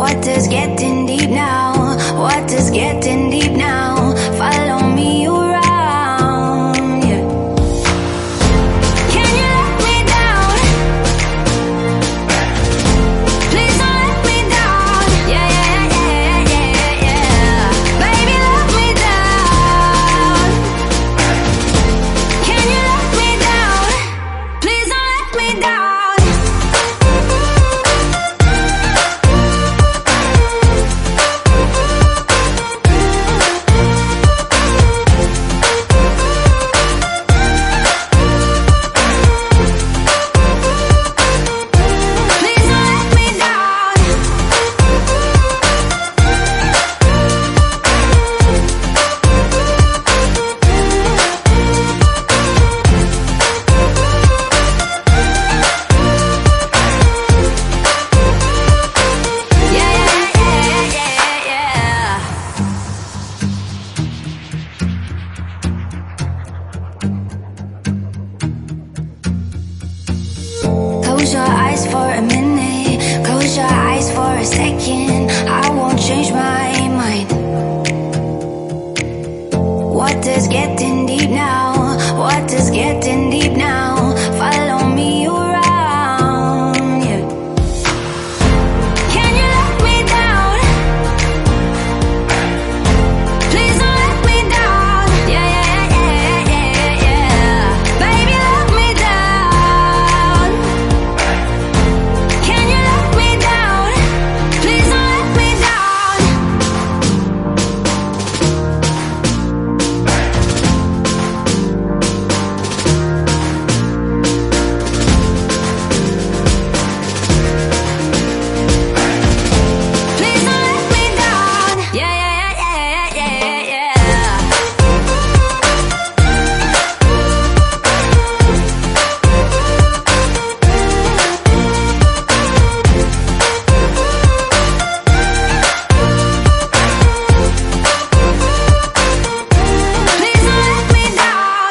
What does getting deep now? What does getting deep now? Follow me around, yeah. Can you let me down? Please don't let me down. Yeah, yeah, yeah, yeah, yeah. Baby, let me down. Can you let me down? Please don't let me down. Close your eyes for a minute, close your eyes for a second. I won't change my mind. What does getting deep now? What does getting deep now? Follow me around, yeah. Can you let me down? Please don't let me down. Yeah, yeah, yeah, yeah, yeah. Baby, let me down. Can you let me down? Please don't let me down. Please don't let me down. Yeah, yeah, yeah, yeah, yeah, yeah. Please don't let me down.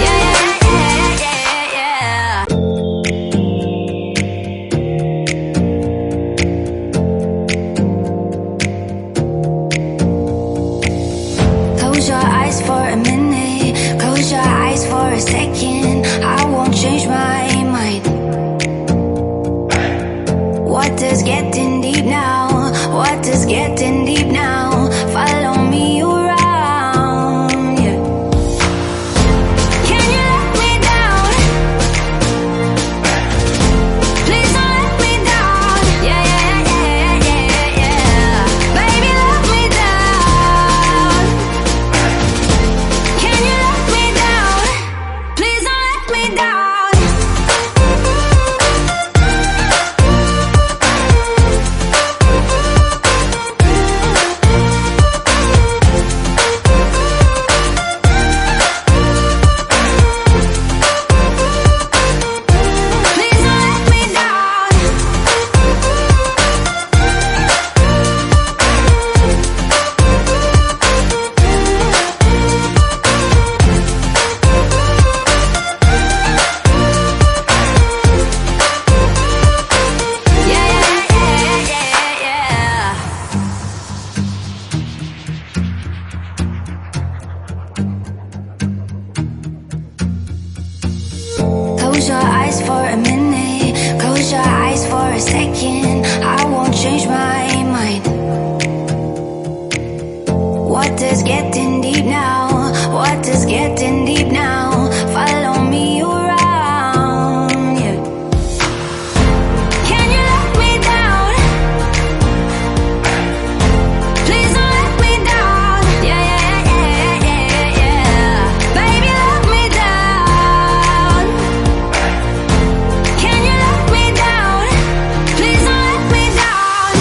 Yeah, yeah, yeah, yeah, yeah. Close your eyes for a minute, close your eyes for a second. I won't change my mind. What does getting deep now? What does getting deep now? Follow me around, yeah. Can you let me down? Please don't let me down. Yeah, yeah, yeah, yeah, yeah. Baby, let me down. Can you let me down? Please don't let me down. Please don't let me down. Yeah, yeah, yeah, yeah, yeah. Close your eyes for a minute, close your eyes for a second. I won't change my mind. What does getting deep now? What does getting deep now? Follow me around, yeah. Can you let me down? Please don't let me down. Yeah, yeah, yeah, yeah, yeah. Baby, let me down. Can you let me down? Please don't let me down.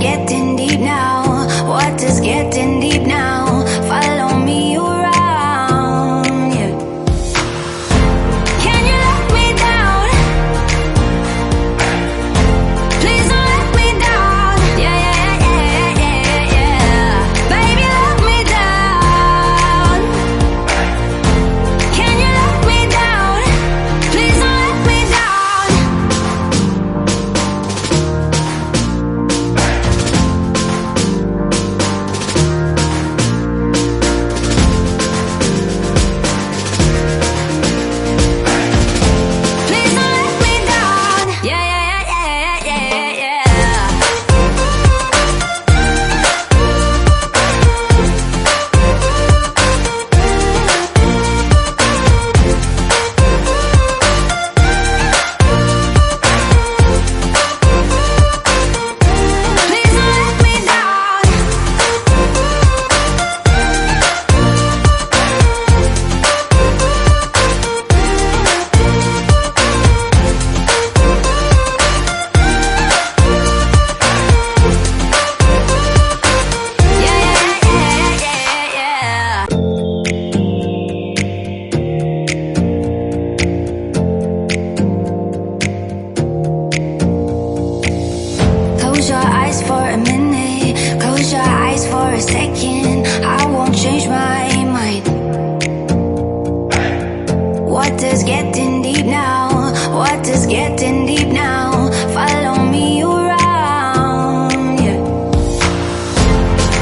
getting deep now? Water's getting deep now. Follow me around, yeah. Can you let me down? Please don't let me down. Yeah, yeah, yeah, yeah, yeah, yeah. Baby, let me down. Can you let me down? Please don't let me down. Please don't let me down. Yeah, yeah, yeah, yeah, yeah, yeah. Please don't let me down. Yeah, yeah, yeah, yeah, yeah. Close your eyes for a minute. Close your eyes for a second. I won't change my mind. Water's getting deep now. Water's getting deep now. Follow me around, yeah.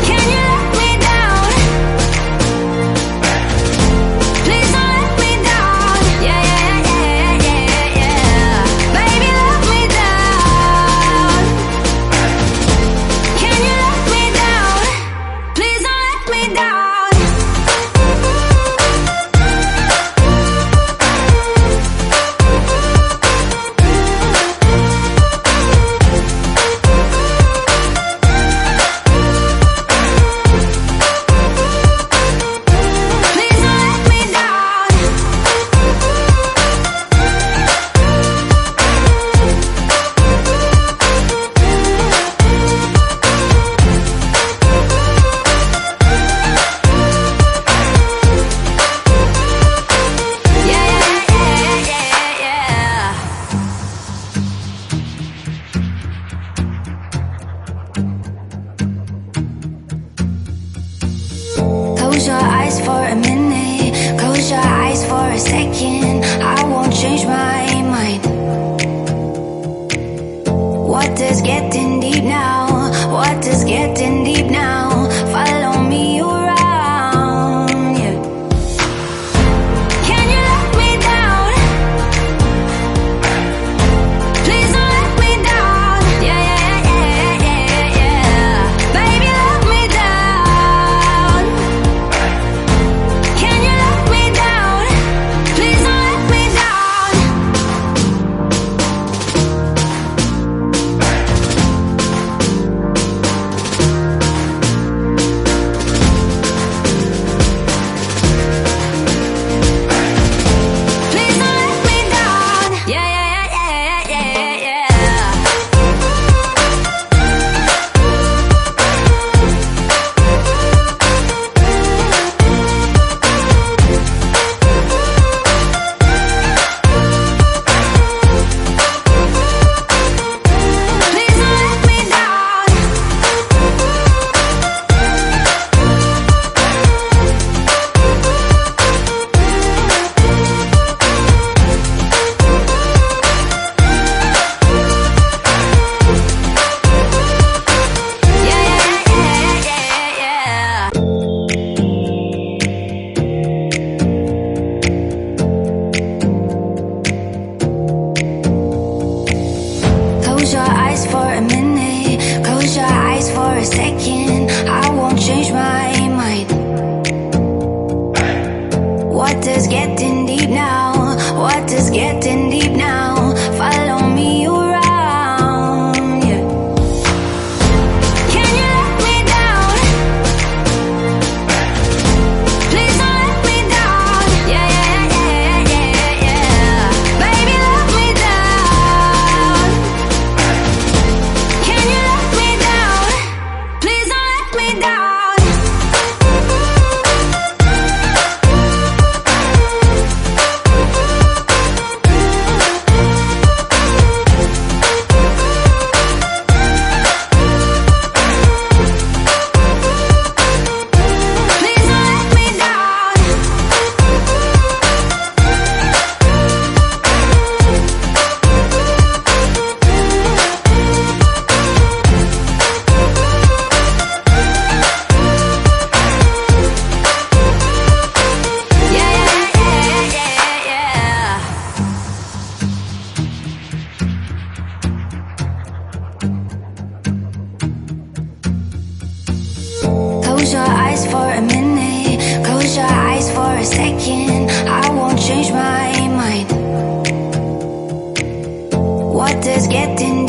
Can you let me down? Please don't let me down. Yeah, yeah, yeah, yeah, yeah. Baby, let me down. Can you let me down? Please don't let me down. Please don't let me down. Yeah, yeah, yeah, yeah, yeah. Close your eyes for a minute. Close your eyes for a second. I won't change my mind. Water's getting deep now. Water's getting deep now. Follow me around, yeah. Can you let me down? Please don't let me down. Yeah, yeah, yeah, yeah, yeah. Baby, let me down. Can you let me down? Please don't let me down. Please don't let me down. Yeah, yeah, yeah, yeah, yeah, yeah. Please don't let me down. Yeah, yeah, yeah, yeah, yeah. Close your eyes for a minute. Close your eyes for a second. I won't change my mind. Water's getting deep now. Water's getting deep now. Follow me around, yeah. Can you let me down? Please don't let me down. Yeah, yeah, yeah, yeah, yeah. Baby, let me down. Can you let me down? eyes for a minute, close your eyes for a second. I won't change my mind. What does getting